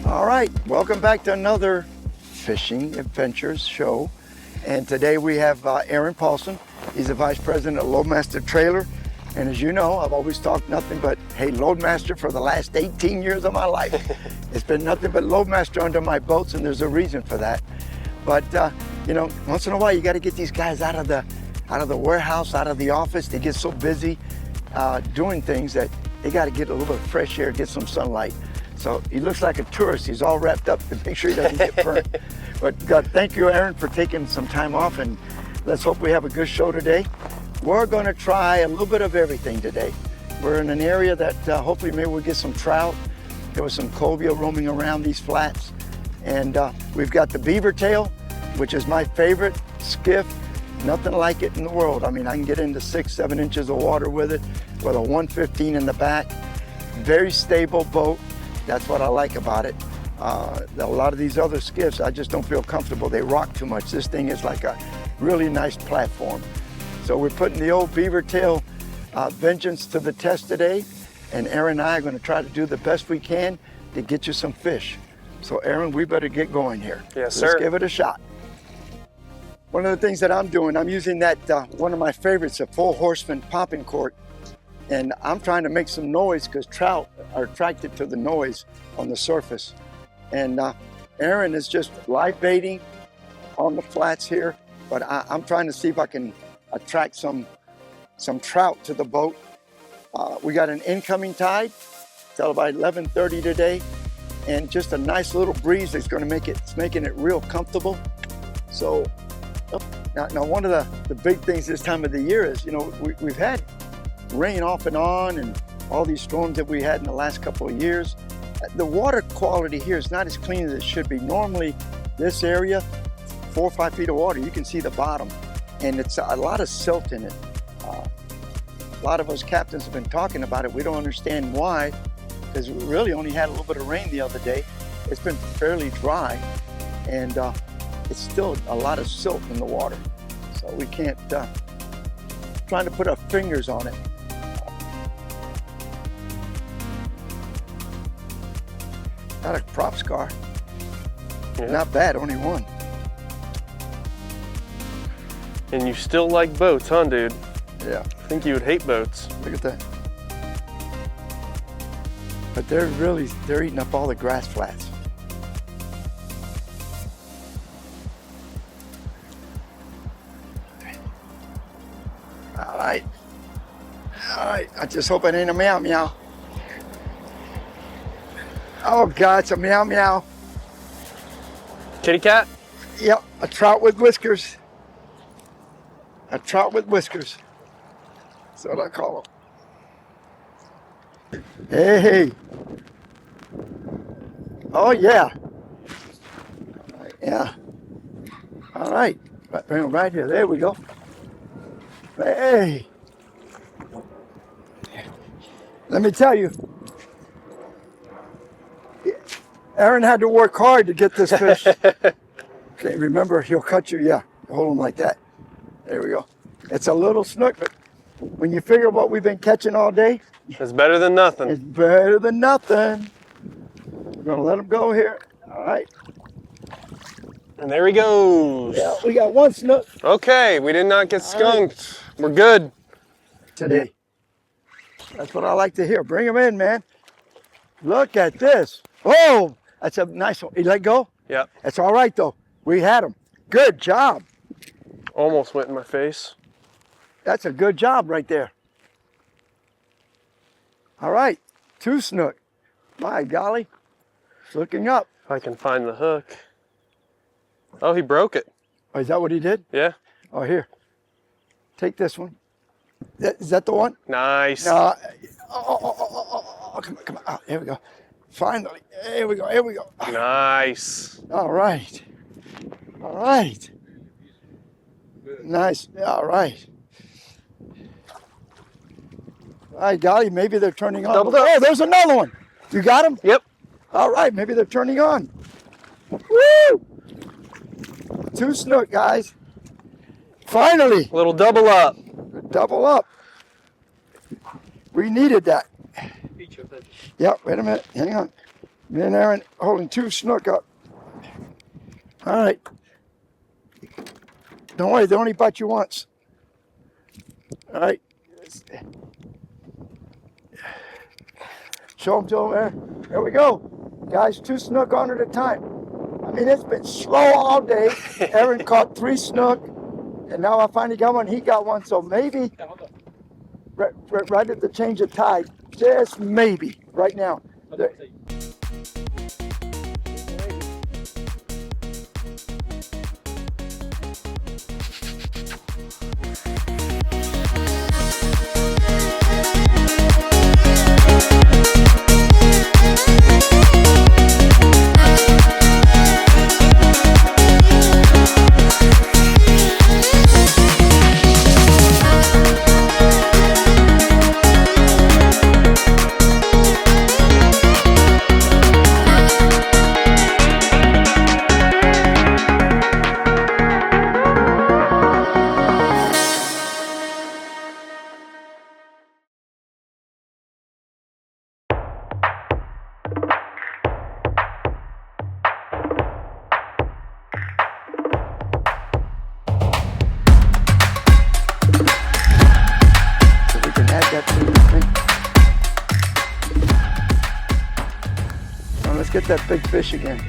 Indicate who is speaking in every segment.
Speaker 1: All right, welcome back to another Fishing Adventures show. And today we have Aaron Paulson. He's the Vice President of Loadmaster Trailer. And as you know, I've always talked nothing but, hey, Loadmaster for the last 18 years of my life. It's been nothing but Loadmaster under my boats, and there's a reason for that. But, you know, once in a while, you got to get these guys out of the warehouse, out of the office. They get so busy doing things that they got to get a little bit of fresh air, get some sunlight. So he looks like a tourist. He's all wrapped up to make sure he doesn't get burnt. But thank you, Aaron, for taking some time off, and let's hope we have a good show today. We're going to try a little bit of everything today. We're in an area that hopefully maybe we'll get some trout. There was some cobia roaming around these flats. And we've got the beaver tail, which is my favorite skiff. Nothing like it in the world. I mean, I can get into 6-7 inches of water with it, with a 115 in the back. Very stable boat. That's what I like about it. A lot of these other skiffs, I just don't feel comfortable. They rock too much. This thing is like a really nice platform. So we're putting the old beaver tail vengeance to the test today. And Aaron and I are going to try to do the best we can to get you some fish. So Aaron, we better get going here.
Speaker 2: Yes, sir.
Speaker 1: Let's give it a shot. One of the things that I'm doing, I'm using that, one of my favorites, a full horseman popping cork. And I'm trying to make some noise because trout are attracted to the noise on the surface. And Aaron is just live baiting on the flats here, but I'm trying to see if I can attract some trout to the boat. We got an incoming tide till about 11:30 today, and just a nice little breeze that's going to make it's making it real comfortable. So now one of the big things this time of the year is, you know, we've had rain off and on and all these storms that we had in the last couple of years. The water quality here is not as clean as it should be. Normally this area, 4 or 5 feet of water, you can see the bottom, and it's a lot of silt in it. A lot of us captains have been talking about it. We don't understand why, because we really only had a little bit of rain the other day. It's been fairly dry, and it's still a lot of silt in the water. So we can't, trying to put our fingers on it. Got a props car. Yeah. Not bad, only one.
Speaker 2: And you still like boats, huh, dude?
Speaker 1: Yeah.
Speaker 2: I think you would hate boats.
Speaker 1: Look at that. But they're eating up all the grass flats. All right. All right, I just hope it ain't a meow meow. Oh God, it's a meow meow.
Speaker 2: Kitty cat?
Speaker 1: Yep, a trout with whiskers. A trout with whiskers. That's what I call them. Hey. Oh yeah. Yeah. All right, bring them right here. There we go. Hey. Let me tell you, Aaron had to work hard to get this fish. Okay, remember, he'll cut you. Yeah, hold him like that. There we go. It's a little snook, but when you figure what we've been catching all day,
Speaker 2: it's better than nothing.
Speaker 1: It's better than nothing. We're gonna let him go here. All right.
Speaker 2: And there he goes.
Speaker 1: Yeah, we got one snook.
Speaker 2: Okay, we did not get skunked. Right. We're good.
Speaker 1: Today. That's what I like to hear. Bring him in, man. Look at this. Oh, that's a nice one. He let go?
Speaker 2: Yep.
Speaker 1: That's all right, though. We had him. Good job.
Speaker 2: Almost went in my face.
Speaker 1: That's a good job right there. All right, 2 snook. My golly, it's looking up.
Speaker 2: If I can find the hook. Oh, he broke it.
Speaker 1: Oh, is that what he did?
Speaker 2: Yeah.
Speaker 1: Oh, here. Take this one. Is that the one?
Speaker 2: Nice.
Speaker 1: No. Oh, come on, come on. Oh, here we go. Finally. Here we go, here we go.
Speaker 2: Nice.
Speaker 1: All right. All right. Nice. All right. All right, golly, maybe they're turning on.
Speaker 2: Doubled up.
Speaker 1: Oh, there's another one. You got him?
Speaker 2: Yep.
Speaker 1: All right, maybe they're turning on. Woo! 2 snook, guys. Finally,
Speaker 2: Little double up.
Speaker 1: double up. We needed that. Yep, wait a minute, hang on. Me and Aaron holding 2 snook up. All right. Don't worry, they only bite you once. All right. Show them to them there. There we go. Guys, 2 snook on at a time. I mean, it's been slow all day. Aaron caught 3 snook, and now I finally got one. He got one, so maybe right at the change of tide, just maybe right now. Now let's get that big fish again.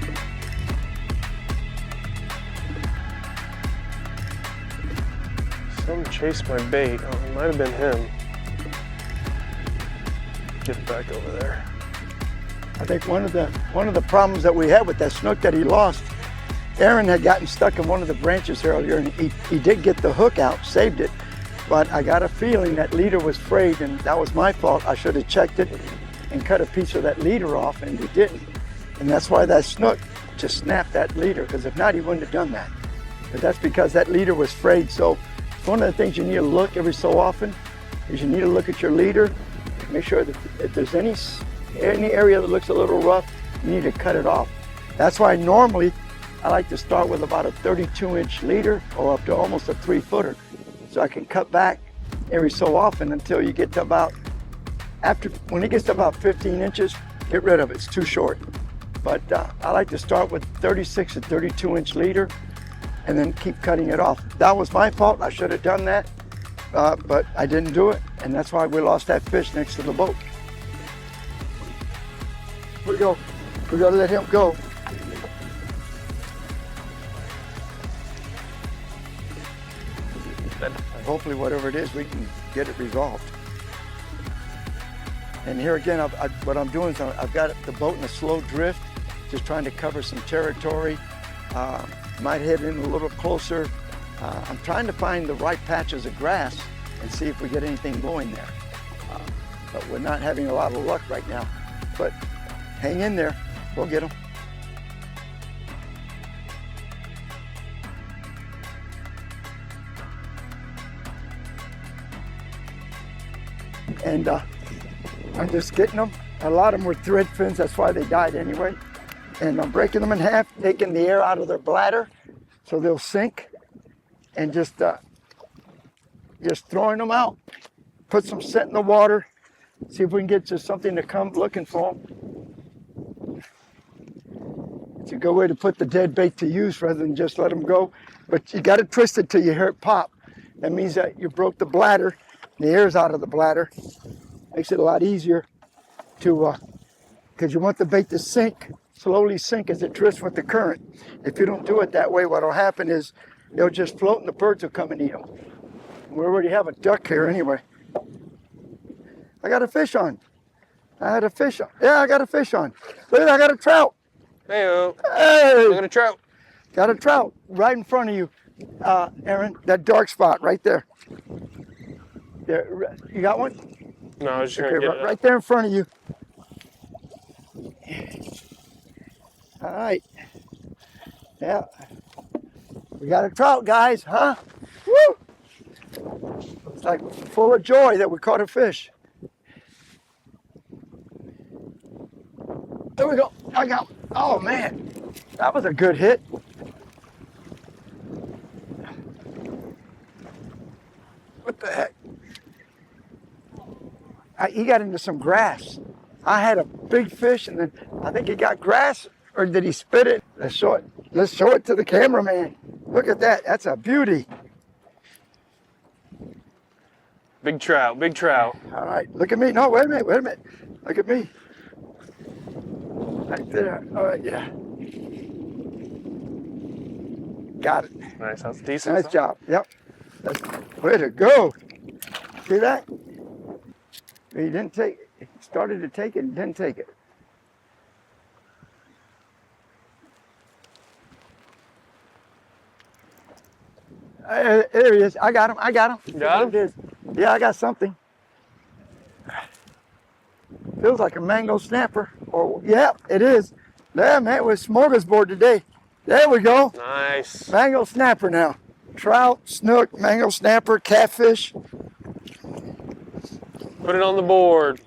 Speaker 2: Someone chased my bait. Oh, it might have been him. Get it back over there.
Speaker 1: I think one of the problems that we had with that snook that he lost, Aaron had gotten stuck in one of the branches earlier, and he did get the hook out, saved it, but I got a feeling that leader was frayed, and that was my fault. I should have checked it and cut a piece of that leader off, and he didn't. And that's why that snook just snapped that leader, because if not, he wouldn't have done that. But that's because that leader was frayed. So one of the things you need to look every so often is you need to look at your leader, make sure that if there's any area that looks a little rough, you need to cut it off. That's why normally I like to start with about a 32-inch leader or up to almost a 3-footer. So I can cut back every so often until you get to about, when it gets to about 15 inches, get rid of it, it's too short. But I like to start with 36 and 32-inch leader and then keep cutting it off. That was my fault, I should have done that, but I didn't do it, and that's why we lost that fish next to the boat. We gotta let him go. Hopefully whatever it is, we can get it resolved. And here again, what I'm doing is I've got the boat in a slow drift, just trying to cover some territory. Might head in a little closer. I'm trying to find the right patches of grass and see if we get anything going there. But we're not having a lot of luck right now. But hang in there, we'll get them. And I'm just getting them. A lot of them were thread fins, that's why they died anyway. And I'm breaking them in half, taking the air out of their bladder so they'll sink, and just throwing them out. Put some scent in the water, see if we can get to something to come looking for them. It's a good way to put the dead bait to use rather than just let them go. But you got to twist it till you hear it pop. That means that you broke the bladder, the air's out of the bladder. Makes it a lot easier to, because you want the bait to sink slowly sink as it drifts with the current. If you don't do it that way, what will happen is they'll just float and the birds will come and eat them. We already have a duck here anyway. I got a fish on. I had a fish on. Yeah, I got a fish on. Look at that, I got a trout.
Speaker 2: Hey-o.
Speaker 1: Hey!
Speaker 2: Look at a trout.
Speaker 1: Got a trout right in front of you, Aaron. That dark spot right there. There, you got one?
Speaker 2: No, I was just gonna get it.
Speaker 1: Right there in front of you. All right. Yeah. We got a trout, guys, huh? Woo! It's like full of joy that we caught a fish. There we go. I got one. Oh, man. That was a good hit. What the heck? He got into some grass. I had a big fish, and then I think he got grass, or did he spit it? Let's show it. Let's show it to the cameraman. Look at that. That's a beauty.
Speaker 2: Big trout, big trout.
Speaker 1: All right. Look at me. No, wait a minute. Wait a minute. Look at me. Right there. All right. Yeah. Got it.
Speaker 2: Nice. That's decent.
Speaker 1: Nice job. Yep. Way to go. See that? He didn't take it. He started to take it and didn't take it. There he is. I got him. I got him.
Speaker 2: You got him?
Speaker 1: Yeah, I got something. Feels like a mango snapper. Oh, yeah, it is. Yeah, man, it was smorgasbord today. There we go.
Speaker 2: Nice.
Speaker 1: Mango snapper now. Trout, snook, mango snapper, catfish.
Speaker 2: Put it on the board.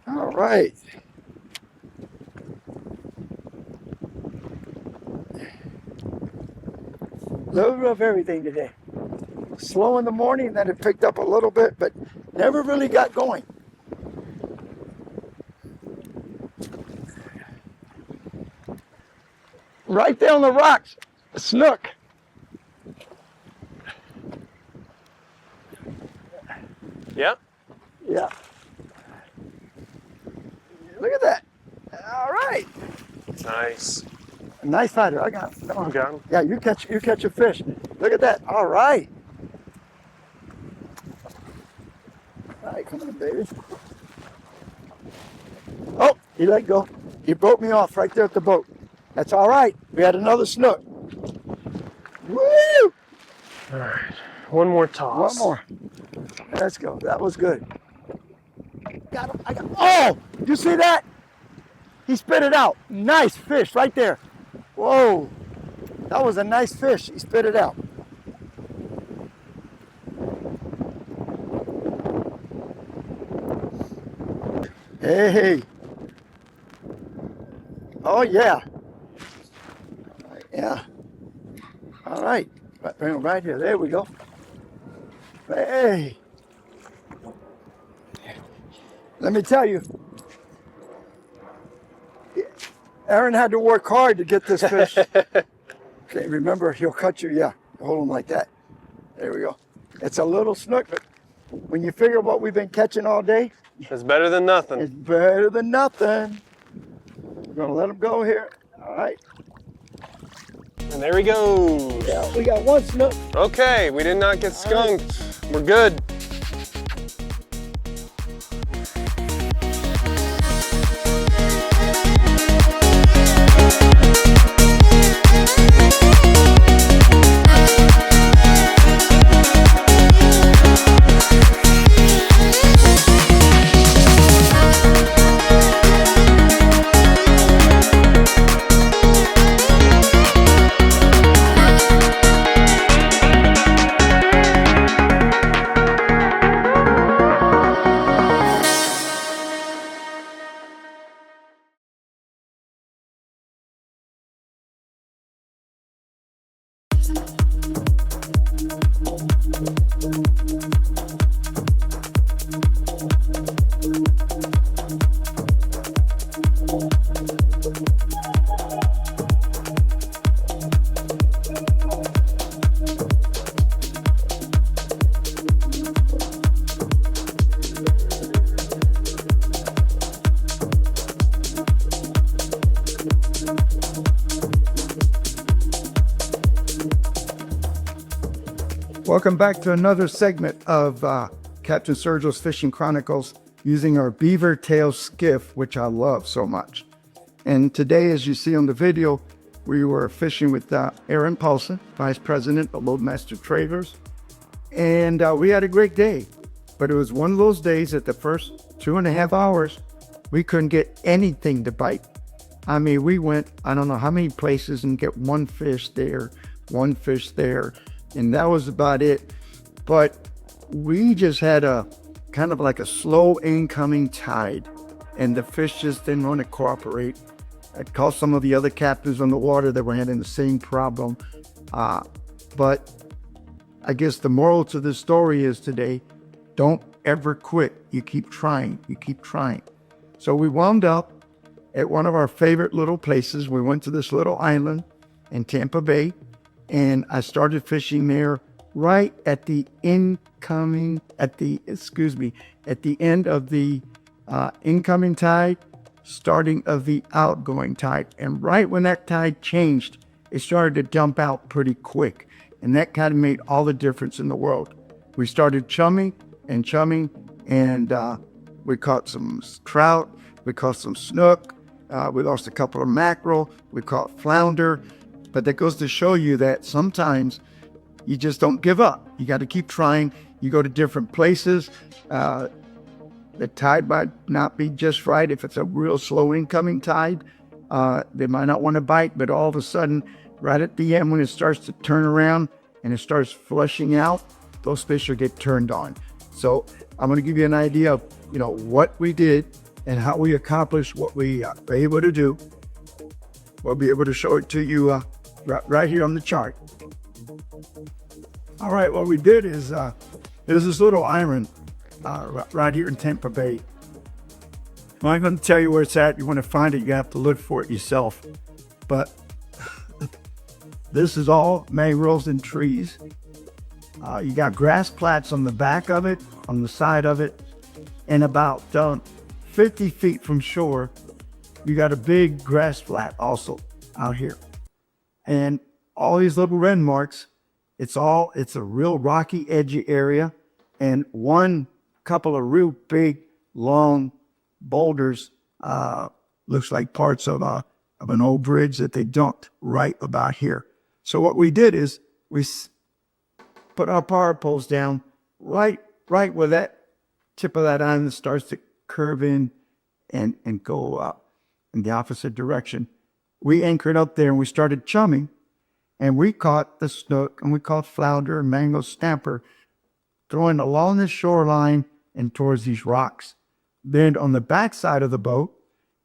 Speaker 1: All right. Little of everything today. Slow in the morning, then it picked up a little bit, but never really got going. Right there on the rocks, a snook.
Speaker 2: Yep.
Speaker 1: Yeah. Look at that. All right.
Speaker 2: Nice.
Speaker 1: Nice fighter. I got him. Come on.
Speaker 2: You got him?
Speaker 1: Yeah, you catch a fish. Look at that. All right. All right, come on, baby. Oh, he let go. He broke me off right there at the boat. That's all right. We had another snook. Woo!
Speaker 2: All right. One more toss.
Speaker 1: One more. Let's go. That was good. Got him. I got him. Oh! You see that? He spit it out. Nice fish right there. Whoa. That was a nice fish. He spit it out. Hey. Oh, yeah. Yeah. All right. Bring him right here. There we go. Hey. Let me tell you, Aaron had to work hard to get this fish. Okay, remember, he'll cut you. Yeah, hold him like that. There we go. It's a little snook, but when you figure what we've been catching all day,
Speaker 2: it's better than nothing.
Speaker 1: it's better than nothing. We're gonna let him go here. All right.
Speaker 2: And there he goes.
Speaker 1: Yeah, we got one snook.
Speaker 2: Okay, we did not get skunked. We're good.
Speaker 1: Welcome back to another segment of Captain Sergio's Fishing Chronicles using our beaver tail skiff, which I love so much. And today, as you see on the video, we were fishing with Aaron Paulson, Vice President of Loadmaster Trailers. And we had a great day. But it was one of those days that the first 2.5 hours, we couldn't get anything to bite. I mean, we went, I don't know how many places and get one fish there, and that was about it. But we just had a kind of like a slow incoming tide, and the fish just didn't want to cooperate. I called some of the other captains on the water that were having the same problem. But I guess the moral to this story is today, don't ever quit. You keep trying, So we wound up at one of our favorite little places. We went to this little island in Tampa Bay, and I started fishing there right at the end of the incoming tide, starting of the outgoing tide. And right when that tide changed, it started to dump out pretty quick. And that kind of made all the difference in the world. We started chumming, and we caught some trout, we caught some snook, we lost a couple of mackerel, we caught flounder. But that goes to show you that sometimes you just don't give up. You got to keep trying. You go to different places. The tide might not be just right. If it's a real slow incoming tide, they might not want to bite, but all of a sudden, right at the end when it starts to turn around and it starts flushing out, those fish will get turned on. So I'm going to give you an idea of, what we did and how we accomplished what we were able to do. We'll be able to show it to you right here on the chart. All right, what we did is there's this little island right here in Tampa Bay. Well, I'm going to tell you where it's at. You want to find it, you have to look for it yourself. But this is all mangroves and trees. You got grass plats on the back of it, on the side of it, and about 50 feet from shore, you got a big grass flat also out here. And all these little red marks, it's a real rocky, edgy area, and one couple of real big, long boulders looks like parts of an old bridge that they dumped right about here. So what we did is we put our power poles down right where that tip of that island starts to curve in and go up in the opposite direction. We anchored up there and we started chumming, and we caught the snook and we caught flounder and mango snapper throwing along the shoreline and towards these rocks. Then on the back side of the boat,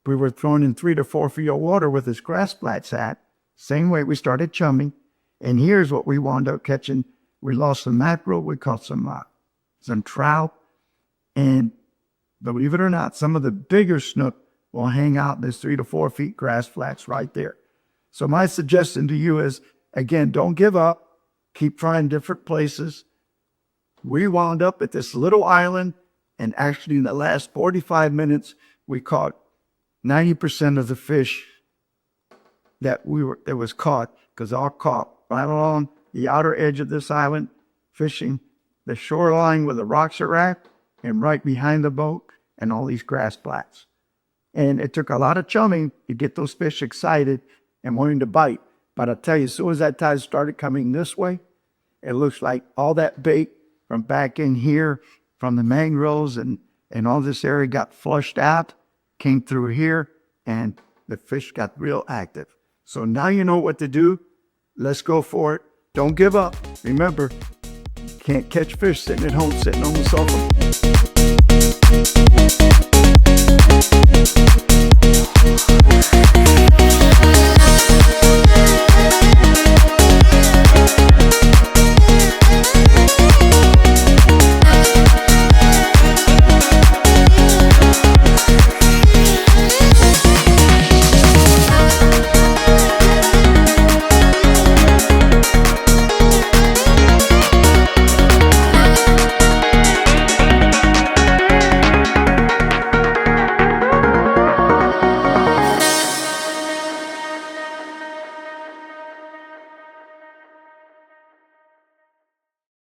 Speaker 1: we were thrown in 3 to 4 feet of water with this grass flats at. Same way we started chumming. And here's what we wound up catching. We lost some mackerel, we caught some trout, and believe it or not, some of the bigger snook will hang out in this 3 to 4 feet grass flats right there. So my suggestion to you is, again, don't give up. Keep trying different places. We wound up at this little island, and actually in the last 45 minutes, we caught 90% of the fish that was caught, because all caught right along the outer edge of this island, fishing the shoreline where the rocks are at, and right behind the boat, and all these grass flats. And it took a lot of chumming to get those fish excited and wanting to bite. But I tell you, as soon as that tide started coming this way, it looks like all that bait from back in here, from the mangroves and all this area got flushed out, came through here, and the fish got real active. So now you know what to do. Let's go for it. Don't give up. Remember, you can't catch fish sitting at home, sitting on the sofa.